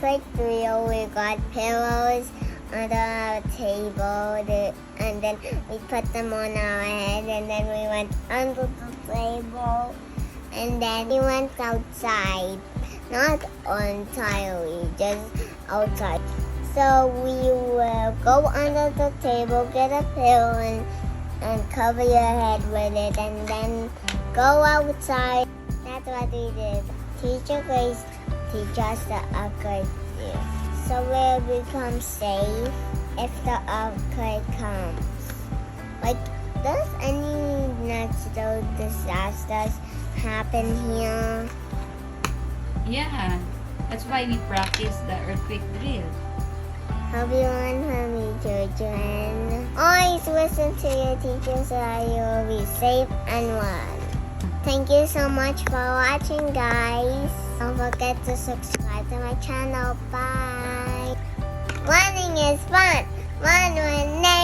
earthquake drill, we got pillows on the table, and then we put them on our head, and then we went under the table, and then we went outside. Not entirely, just outside. So we will go under the table, get a pillow, and cover your head with it, and then go outside. That's what we did. Teacher Grace teach us the earthquake drill, so we'll become safe if the earthquake comes. Like, does any natural disasters happen here? Yeah, that's why we practice the earthquake drill. Hope you learn from me, children. Always listen to your teacher so that you will be safe and learn. Thank you so much for watching, guys. Don't forget to subscribe to my channel. Bye. Learning is fun. Learn with Nick.